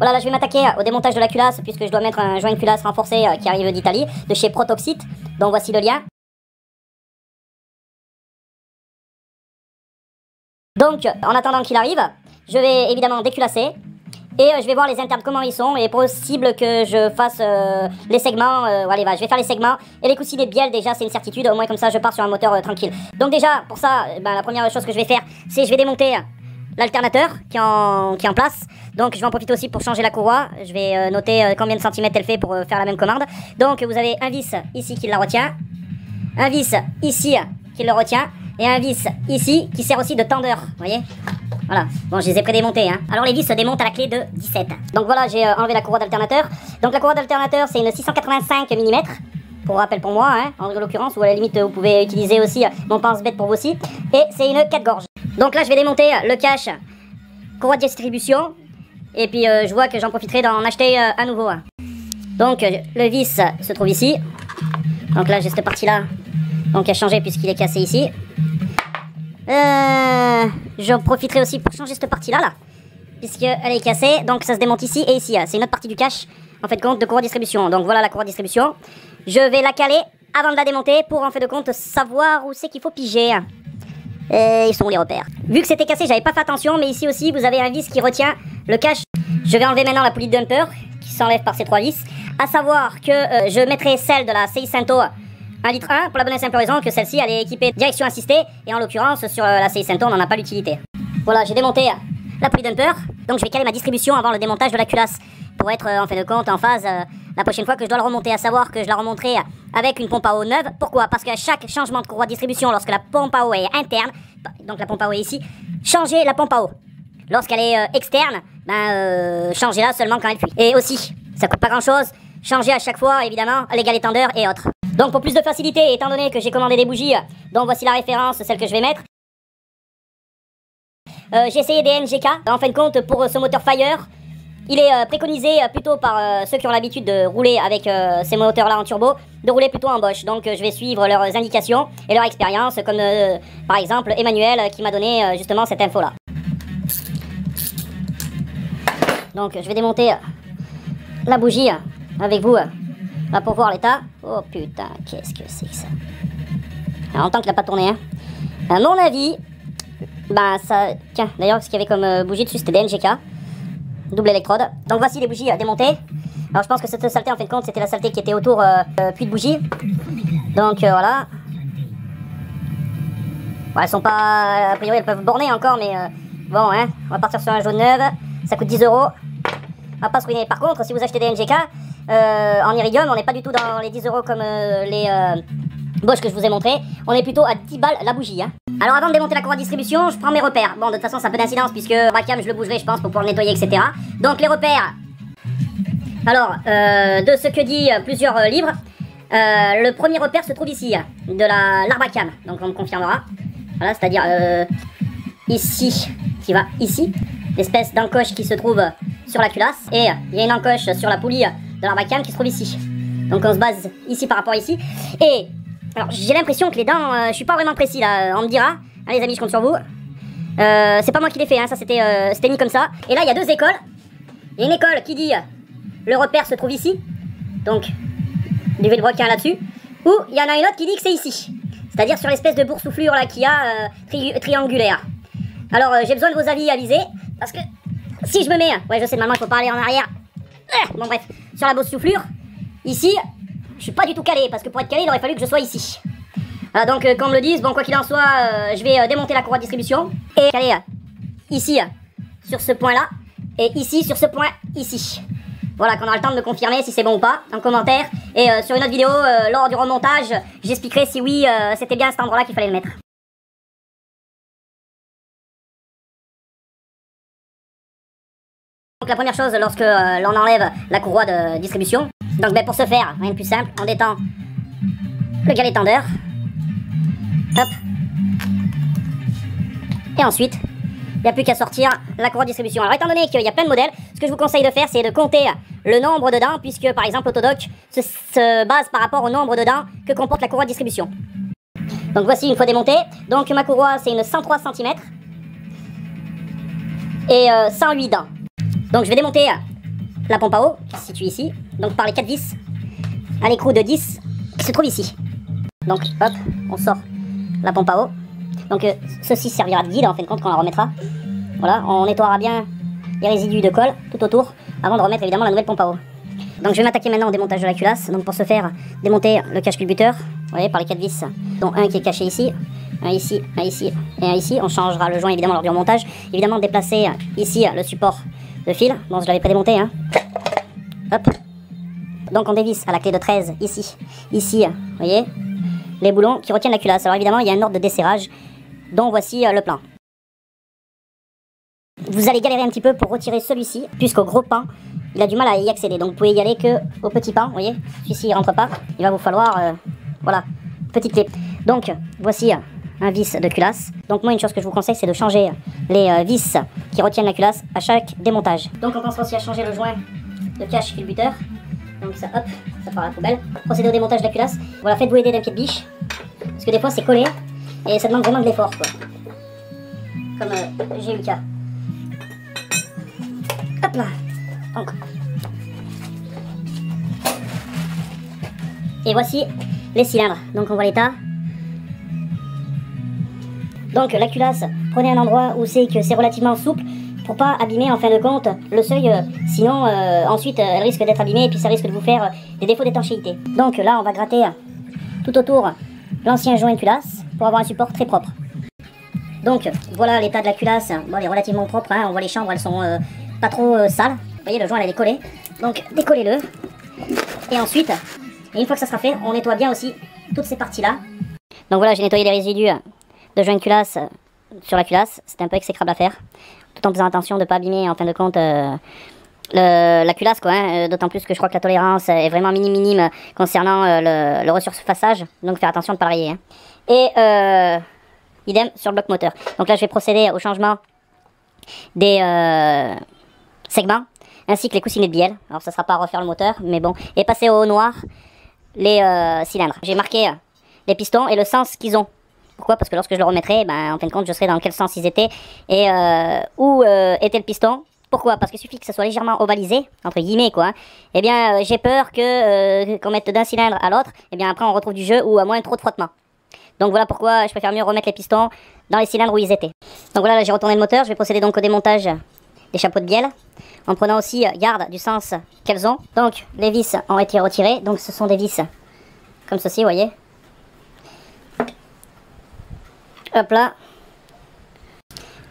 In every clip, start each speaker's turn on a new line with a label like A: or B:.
A: Voilà, là je vais m'attaquer au démontage de la culasse puisque je dois mettre un joint de culasse renforcé qui arrive d'Italie, de chez Protoxit. Donc voici le lien. Donc en attendant qu'il arrive, je vais évidemment déculasser. Et je vais voir les internes comment ils sont. Et possible que je fasse les segments. Allez, je vais faire les segments. Et les coussinets de bielle, déjà, c'est une certitude. Au moins, comme ça, je pars sur un moteur tranquille. Donc, déjà, pour ça, la première chose que je vais faire, c'est je vais démonter l'alternateur qui est en place. Donc, je vais en profiter aussi pour changer la courroie. Je vais noter combien de centimètres elle fait pour faire la même commande. Donc, vous avez un vis ici qui la retient. Un vis ici qui le retient. Et un vis ici qui sert aussi de tendeur. Vous voyez ? Voilà, bon je les ai pré-démontés hein. Alors les vis se démontent à la clé de 17. Donc voilà, j'ai enlevé la courroie d'alternateur. Donc la courroie d'alternateur c'est une 685 mm. Pour rappel pour moi hein, en l'occurrence. Ou à la limite vous pouvez utiliser aussi mon pense-bête pour vous aussi. Et c'est une 4 gorges. Donc là je vais démonter le cache courroie de distribution. Et puis je vois que j'en profiterai d'en acheter un nouveau. Donc le vis se trouve ici. Donc là j'ai cette partie là. Donc à changer puisqu'il est cassé ici. J'en profiterai aussi pour changer cette partie là puisqu'elle est cassée, donc ça se démonte ici et ici. C'est une autre partie du cache en fait de compte de courroie de distribution. Donc voilà la courroie de distribution. Je vais la caler avant de la démonter pour en fait de compte savoir où c'est qu'il faut piger. Et ils sont où les repères? Vu que c'était cassé, j'avais pas fait attention, mais ici aussi vous avez un vis qui retient le cache. Je vais enlever maintenant la poulie de dumper qui s'enlève par ces 3 vis. À savoir que je mettrai celle de la CI Cento 1,1 litre pour la bonne et simple raison que celle-ci elle est équipée direction assistée et en l'occurrence sur la CI Cento on n'en a pas l'utilité. Voilà, j'ai démonté la poulie dumper, donc je vais caler ma distribution avant le démontage de la culasse pour être en fait de compte en phase la prochaine fois que je dois la remonter, à savoir que je la remonterai avec une pompe à eau neuve. Pourquoi? Parce qu'à chaque changement de courroie de distribution, lorsque la pompe à eau est interne, donc la pompe à eau est ici, changez la pompe à eau. Lorsqu'elle est externe, changez-la seulement quand elle fuit. Et aussi, ça coûte pas grand chose, changez à chaque fois évidemment les galets tendeurs et autres. Donc pour plus de facilité, étant donné que j'ai commandé des bougies, dont voici la référence, celle que je vais mettre. J'ai essayé des NGK, en fin de compte pour ce moteur Fire. Il est préconisé plutôt par ceux qui ont l'habitude de rouler avec ces moteurs là en turbo, de rouler plutôt en Bosch. Donc je vais suivre leurs indications et leur expérience, comme par exemple Emmanuel qui m'a donné justement cette info là. Donc je vais démonter la bougie avec vous. Là pour voir l'état. Oh putain, qu'est-ce que c'est que ça? Alors, en tant qu'il n'a pas tourné, hein. À mon avis, ça. Tiens, d'ailleurs, ce qu'il y avait comme bougie dessus, c'était des NGK. Double électrode. Donc voici les bougies démontées. Alors je pense que cette saleté, en fin de compte, c'était la saleté qui était autour puits de bougie. Donc voilà. Bon, elles sont pas. A priori, elles peuvent borner encore, mais bon, hein. On va partir sur un jaune neuf. Ça coûte 10 €. On va pas se ruiner. Par contre, si vous achetez des NGK. En iridium, on n'est pas du tout dans les 10 € comme les Bosch que je vous ai montré. On est plutôt à 10 balles la bougie. Hein. Alors avant de démonter la courroie de distribution, je prends mes repères. Bon, de toute façon, ça a peu d'incidence puisque Bracam, je le bougerai, je pense, pour pouvoir le nettoyer, etc. Donc les repères. Alors, de ce que dit plusieurs livres, le premier repère se trouve ici, de l'Arbacam. Donc on me confirmera. Voilà, c'est-à-dire ici, qui va ici. L'espèce d'encoche qui se trouve sur la culasse. Et il y a une encoche sur la poulie de l'Arbacam qui se trouve ici. Donc on se base ici par rapport à ici. Et alors j'ai l'impression que les dents, je suis pas vraiment précis là, on me dira. Hein, les amis, je compte sur vous. C'est pas moi qui l'ai fait, hein, ça c'était mis comme ça. Et là il y a 2 écoles. Il y a une école qui dit le repère se trouve ici. Donc du Villebrequin là-dessus. Ou il y en a une autre qui dit que c'est ici. C'est-à-dire sur l'espèce de boursouflure là qu'il y a triangulaire. Alors j'ai besoin de vos avis avisés. Parce que si je me mets, ouais je sais normalement il faut pas aller en arrière. Bon bref, sur la boursouflure, ici, je suis pas du tout calé, parce que pour être calé, il aurait fallu que je sois ici. Donc, qu'on me le dise, bon, quoi qu'il en soit, je vais démonter la courroie de distribution, et caler ici, sur ce point-là, et ici, sur ce point, ici. Voilà, qu'on aura le temps de me confirmer si c'est bon ou pas, en commentaire, et sur une autre vidéo, lors du remontage, j'expliquerai si oui, c'était bien à cet endroit-là qu'il fallait le mettre. Donc la première chose lorsque l'on enlève la courroie de distribution, donc pour ce faire, rien de plus simple, on détend le galet tendeur, hop, et ensuite, il n'y a plus qu'à sortir la courroie de distribution. Alors étant donné qu'il y a plein de modèles, ce que je vous conseille de faire c'est de compter le nombre de dents, puisque par exemple l'Autodoc se base par rapport au nombre de dents que comporte la courroie de distribution. Donc voici une fois démontée, donc ma courroie c'est une 103 cm et 108 dents. Donc je vais démonter la pompe à eau qui se situe ici, donc par les 4 vis à l'écrou de 10 qui se trouve ici. Donc hop, on sort la pompe à eau. Donc ceci servira de guide en fin de compte quand on la remettra. Voilà, on nettoiera bien les résidus de colle tout autour avant de remettre évidemment la nouvelle pompe à eau. Donc je vais m'attaquer maintenant au démontage de la culasse. Donc pour ce faire, démonter le cache culbuteur, vous voyez, par les 4 vis, dont un qui est caché ici, un ici, un ici et un ici. On changera le joint évidemment lors du remontage. Évidemment déplacer ici le support de fil. Bon, je l'avais prédémonté, hein. Hop. Donc on dévisse à la clé de 13 ici, ici, vous voyez, les boulons qui retiennent la culasse. Alors évidemment il y a un ordre de desserrage dont voici le plan. Vous allez galérer un petit peu pour retirer celui-ci, puisqu'au gros pan, il a du mal à y accéder. Donc vous pouvez y aller que au petit pan, vous voyez, celui-ci il rentre pas, il va vous falloir, voilà, petite clé. Donc voici un vis de culasse. Donc moi une chose que je vous conseille c'est de changer les vis qui retiennent la culasse à chaque démontage. Donc on pense aussi à changer le joint de cache culbuteur. Donc ça, hop, ça part à la poubelle. Procéder au démontage de la culasse. Voilà, faites-vous aider d'un pied de biche. Parce que des fois c'est collé et ça demande vraiment de l'effort, quoi. Comme j'ai eu le cas. Hop là. Donc. Et voici les cylindres. Donc on voit l'état. Donc la culasse, prenez un endroit où c'est que c'est relativement souple pour pas abîmer en fin de compte le seuil, sinon ensuite elle risque d'être abîmée et puis ça risque de vous faire des défauts d'étanchéité. Donc là on va gratter tout autour l'ancien joint de culasse pour avoir un support très propre. Donc voilà l'état de la culasse. Bon, elle est relativement propre, hein. On voit les chambres, elles sont pas trop sales. Vous voyez, le joint elle est décollé, donc décollez-le. Et ensuite, et une fois que ça sera fait, on nettoie bien aussi toutes ces parties là. Donc voilà, j'ai nettoyé les résidus de joint de culasse sur la culasse. C'était un peu exécrable à faire, tout en faisant attention de ne pas abîmer en fin de compte la culasse, quoi, hein. D'autant plus que je crois que la tolérance est vraiment minime concernant le resurfaçage, donc faire attention de ne pas le rayer, hein. Et idem sur le bloc moteur. Donc là je vais procéder au changement des segments ainsi que les coussinets de bielle. Alors ça sera pas à refaire le moteur, mais bon, et passer au noir les cylindres. J'ai marqué les pistons et le sens qu'ils ont. Pourquoi? Parce que lorsque je le remettrai, ben, en fin de compte, je saurai dans quel sens ils étaient et où était le piston. Pourquoi? Parce qu'il suffit que ça soit légèrement ovalisé, entre guillemets, quoi. Eh bien, j'ai peur que qu'on mette d'un cylindre à l'autre, et bien après on retrouve du jeu ou à moins trop de frottement. Donc voilà pourquoi je préfère mieux remettre les pistons dans les cylindres où ils étaient. Donc voilà, là j'ai retourné le moteur, je vais procéder donc au démontage des chapeaux de bielle, en prenant aussi garde du sens qu'elles ont. Donc les vis ont été retirées, donc ce sont des vis comme ceci, vous voyez. Hop là.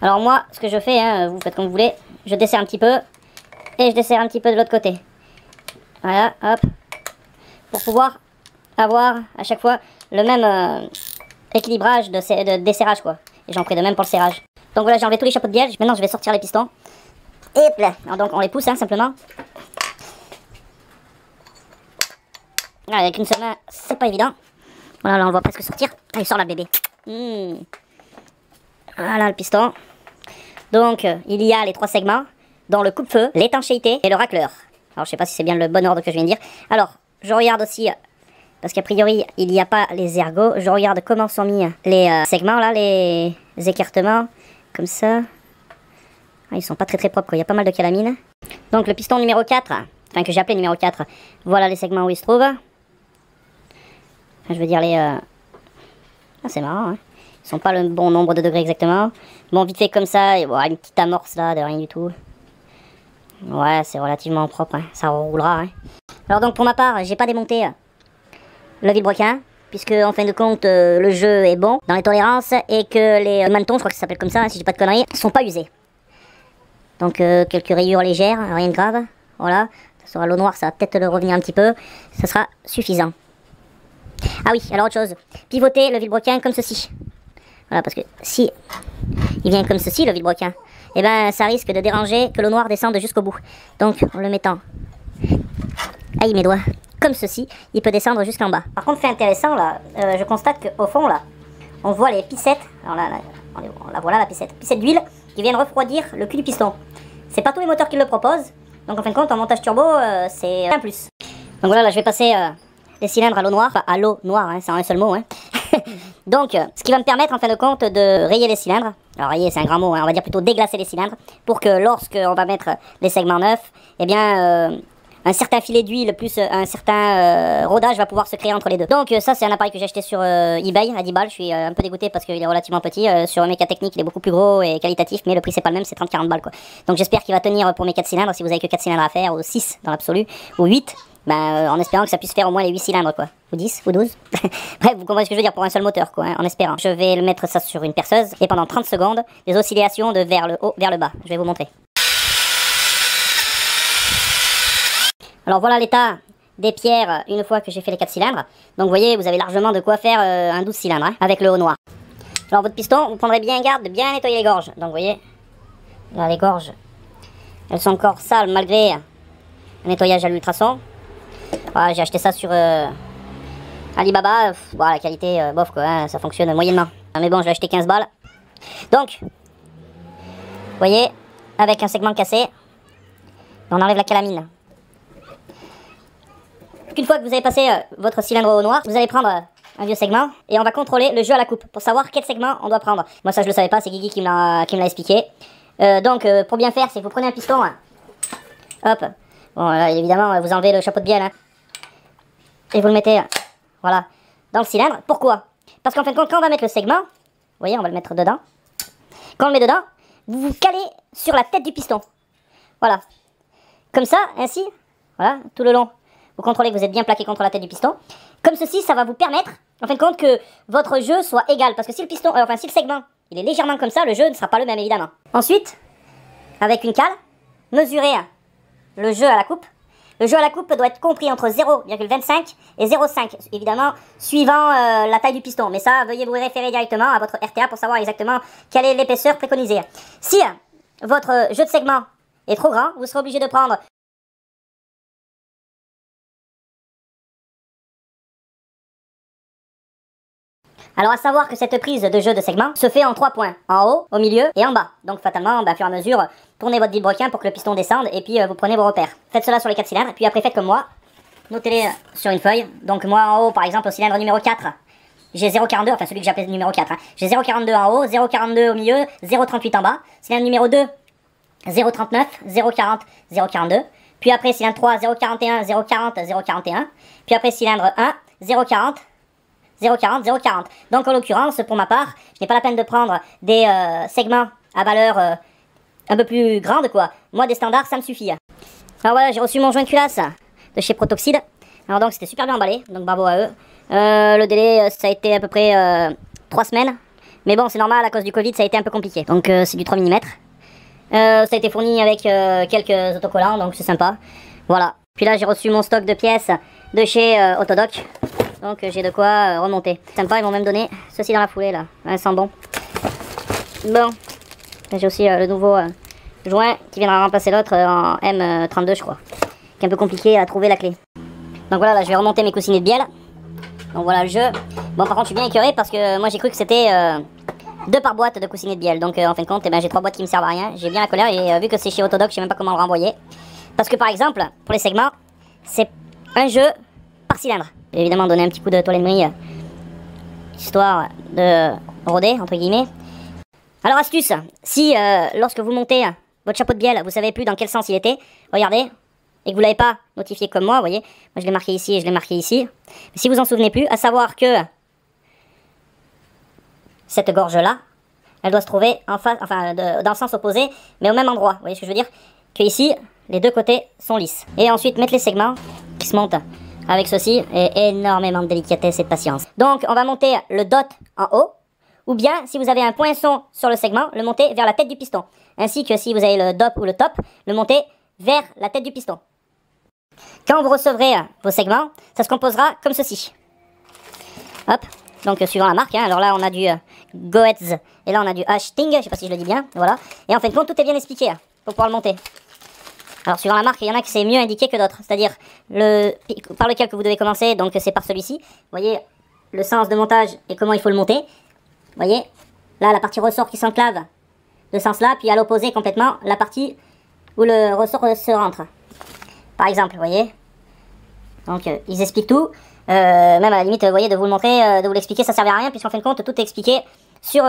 A: Alors moi, ce que je fais, hein, vous faites comme vous voulez, je desserre un petit peu et je desserre un petit peu de l'autre côté. Voilà, hop. Pour pouvoir avoir à chaque fois le même équilibrage de desserrage, quoi. Et j'en ferai de même pour le serrage. Donc voilà, j'ai enlevé tous les chapeaux de bielle. Maintenant je vais sortir les pistons. Et là. Alors donc on les pousse, hein, simplement. Voilà, avec une seule main, c'est pas évident. Voilà, là on le voit presque sortir. Ah, il sort là le bébé. Voilà le piston. Donc il y a les 3 segments, dont le coupe-feu, l'étanchéité et le racleur. Alors je sais pas si c'est bien le bon ordre que je viens de dire. Alors je regarde aussi, parce qu'a priori il n'y a pas les ergots, je regarde comment sont mis les segments là, les écartements, comme ça. Ah, ils sont pas très propres, quoi. Il y a pas mal de calamine. Donc le piston numéro 4, enfin que j'ai appelé numéro 4, voilà les segments où ils se trouvent. Enfin, je veux dire les... Ah, c'est marrant, hein. Ils sont pas le bon nombre de degrés exactement. Bon, vite fait comme ça, et bon, une petite amorce là, de rien du tout. Ouais, c'est relativement propre, hein. Ça roulera, hein. Alors donc pour ma part, j'ai pas démonté le vilebrequin, puisque en fin de compte, le jeu est bon dans les tolérances, et que les mantons, je crois que ça s'appelle comme ça, hein, si j'ai pas de conneries, sont pas usés. Donc quelques rayures légères, rien de grave, voilà. Ça sera l'eau noire, ça va peut-être le revenir un petit peu, ça sera suffisant. Ah oui, alors autre chose, pivoter le vilebrequin comme ceci. Voilà, parce que si il vient comme ceci, le vilebrequin, et ben ça risque de déranger que l'eau noire descende jusqu'au bout. Donc en le mettant, aïe mes doigts, comme ceci, il peut descendre jusqu'en bas. Par contre, fait intéressant là, je constate qu'au fond là, on voit les pissettes, alors là, la voilà la piscette d'huile qui viennent refroidir le cul du piston. C'est pas tous les moteurs qui le proposent, donc en fin de compte en montage turbo c'est un plus. Donc voilà, là je vais passer les cylindres à l'eau noire, enfin à l'eau noire, hein, c'est en un seul mot, hein. Donc ce qui va me permettre en fin de compte de rayer les cylindres alors voyez, c'est un grand mot, hein, on va dire plutôt déglacer les cylindres, pour que lorsqu'on va mettre les segments neufs, eh bien, un certain filet d'huile plus un certain rodage va pouvoir se créer entre les deux. Donc ça, c'est un appareil que j'ai acheté sur eBay à 10 balles. Je suis un peu dégoûté parce qu'il est relativement petit. Sur Mécatechnique, il est beaucoup plus gros et qualitatif, mais le prix c'est pas le même, c'est 30-40 balles quoi. Donc j'espère qu'il va tenir pour mes 4 cylindres, si vous avez que 4 cylindres à faire, ou 6 dans l'absolu, ou 8. Ben, en espérant que ça puisse faire au moins les 8 cylindres quoi, ou 10, ou 12. Bref, vous comprenez ce que je veux dire pour un seul moteur quoi, hein, en espérant. Je vais le mettre ça sur une perceuse, et pendant 30 secondes, des oscillations de vers le haut, vers le bas. Je vais vous montrer. Alors voilà l'état des pierres une fois que j'ai fait les 4 cylindres. Donc vous voyez, vous avez largement de quoi faire un 12 cylindres, hein, avec le haut noir. Alors votre piston, vous prendrez bien garde de bien nettoyer les gorges. Donc vous voyez, là les gorges, elles sont encore sales malgré un nettoyage à l'ultrason. Voilà, j'ai acheté ça sur Alibaba. Voilà, la qualité, bof quoi, hein, ça fonctionne moyennement. Mais bon, je l'ai acheté 15 balles. Donc, vous voyez, avec un segment cassé, on enlève la calamine. Une fois que vous avez passé votre cylindre au noir, vous allez prendre un vieux segment et on va contrôler le jeu à la coupe pour savoir quel segment on doit prendre. Moi ça je le savais pas, c'est Guigui qui me l'a expliqué. Donc pour bien faire, c'est que vous prenez un piston, hein. Hop, bon là évidemment vous enlevez le chapeau de bielle, hein. Et vous le mettez, voilà, dans le cylindre. Pourquoi? Parce qu'en fin de compte, quand on va mettre le segment, vous voyez, on va le mettre dedans. Quand on le met dedans, vous vous calez sur la tête du piston. Voilà, comme ça, ainsi, voilà, tout le long. Vous contrôlez que vous êtes bien plaqué contre la tête du piston. Comme ceci, ça va vous permettre, en fin de compte, que votre jeu soit égal. Parce que si le piston, enfin si le segment, il est légèrement comme ça, le jeu ne sera pas le même évidemment. Ensuite, avec une cale, mesurez le jeu à la coupe. Le jeu à la coupe doit être compris entre 0,25 et 0,5, évidemment, suivant la taille du piston. Mais ça, veuillez vous référer directement à votre RTA pour savoir exactement quelle est l'épaisseur préconisée. Si votre jeu de segment est trop grand, vous serez obligé de prendre... Alors à savoir que cette prise de jeu de segment se fait en 3 points, en haut, au milieu et en bas. Donc fatalement, au fur et à mesure, tournez votre vilebrequin pour que le piston descende et puis vous prenez vos repères. Faites cela sur les 4 cylindres, puis après faites comme moi, notez-les sur une feuille. Donc moi en haut, par exemple au cylindre numéro 4, j'ai 0,42, enfin celui que j'appelle numéro 4, hein. J'ai 0,42 en haut, 0,42 au milieu, 0,38 en bas. Cylindre numéro 2, 0,39, 0,40, 0,42. Puis après cylindre 3, 0,41, 0,40, 0,41. Puis après cylindre 1, 0,40. 0,40, 0,40. Donc en l'occurrence, pour ma part, je n'ai pas la peine de prendre des segments à valeur un peu plus grande quoi. Moi des standards, ça me suffit. Alors voilà, j'ai reçu mon joint de culasse de chez Protoxide. Alors donc c'était super bien emballé, donc bravo à eux. Le délai, ça a été à peu près 3 semaines. Mais bon, c'est normal, à cause du Covid, ça a été un peu compliqué. Donc c'est du 3 mm. Ça a été fourni avec quelques autocollants, donc c'est sympa. Voilà. Puis là, j'ai reçu mon stock de pièces de chez Autodoc. Donc j'ai de quoi remonter. Sympa, ils m'ont même donné ceci dans la foulée là, un sent bon. Bon, j'ai aussi le nouveau joint qui viendra remplacer l'autre en M32 je crois. Qui est un peu compliqué à trouver la clé. Donc voilà, là je vais remonter mes coussinets de bielle. Donc voilà le jeu. Bon par contre je suis bien écœuré parce que moi j'ai cru que c'était 2 par boîte de coussinets de bielle. Donc en fin de compte, eh ben, j'ai 3 boîtes qui me servent à rien. J'ai bien la colère et vu que c'est chez Autodoc, je sais même pas comment le renvoyer. Parce que par exemple, pour les segments, c'est un jeu par cylindre. J'ai évidemment donné un petit coup de tôlerie, histoire de roder, entre guillemets. Alors astuce, si lorsque vous montez votre chapeau de bielle, vous savez plus dans quel sens il était, regardez, et que vous l'avez pas notifié comme moi, vous voyez, moi je l'ai marqué ici et je l'ai marqué ici. Mais si vous en souvenez plus, à savoir que cette gorge-là, elle doit se trouver en face, enfin dans le sens opposé, mais au même endroit, vous voyez ce que je veux dire? Que ici, les deux côtés sont lisses. Et ensuite mettre les segments qui se montent avec ceci et énormément de délicatesse et de patience. Donc on va monter le dot en haut, ou bien si vous avez un poinçon sur le segment, le monter vers la tête du piston. Ainsi que si vous avez le dop ou le top, le monter vers la tête du piston. Quand vous recevrez vos segments, ça se composera comme ceci. Hop, donc suivant la marque, hein. Alors là on a du Goetz et là on a du H-Ting, je sais pas si je le dis bien, voilà. Et en fait tout est bien expliqué pour pouvoir le monter. Alors suivant la marque, il y en a que c'est mieux indiqué que d'autres, c'est-à-dire par lequel que vous devez commencer, donc c'est par celui-ci. Vous voyez le sens de montage et comment il faut le monter. Vous voyez, là la partie ressort qui s'enclave de ce sens-là, puis à l'opposé complètement, la partie où le ressort se rentre. Par exemple, vous voyez. Donc ils expliquent tout, même à la limite, vous voyez, de vous le montrer, de vous l'expliquer, ça ne servira à rien, puisqu'en fin de compte, tout est expliqué sur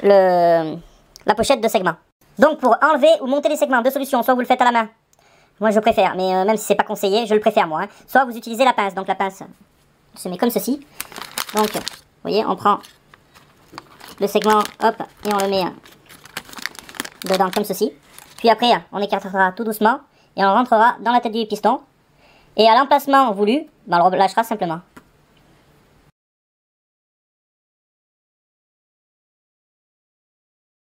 A: la pochette de segments. Donc pour enlever ou monter les segments, deux solutions, soit vous le faites à la main, moi je préfère, mais même si c'est pas conseillé, je le préfère moi, hein. Soit vous utilisez la pince, donc la pince se met comme ceci. Donc, vous voyez, on prend le segment, hop, et on le met dedans comme ceci. Puis après, on écartera tout doucement et on rentrera dans la tête du piston. Et à l'emplacement voulu, ben, on le relâchera simplement.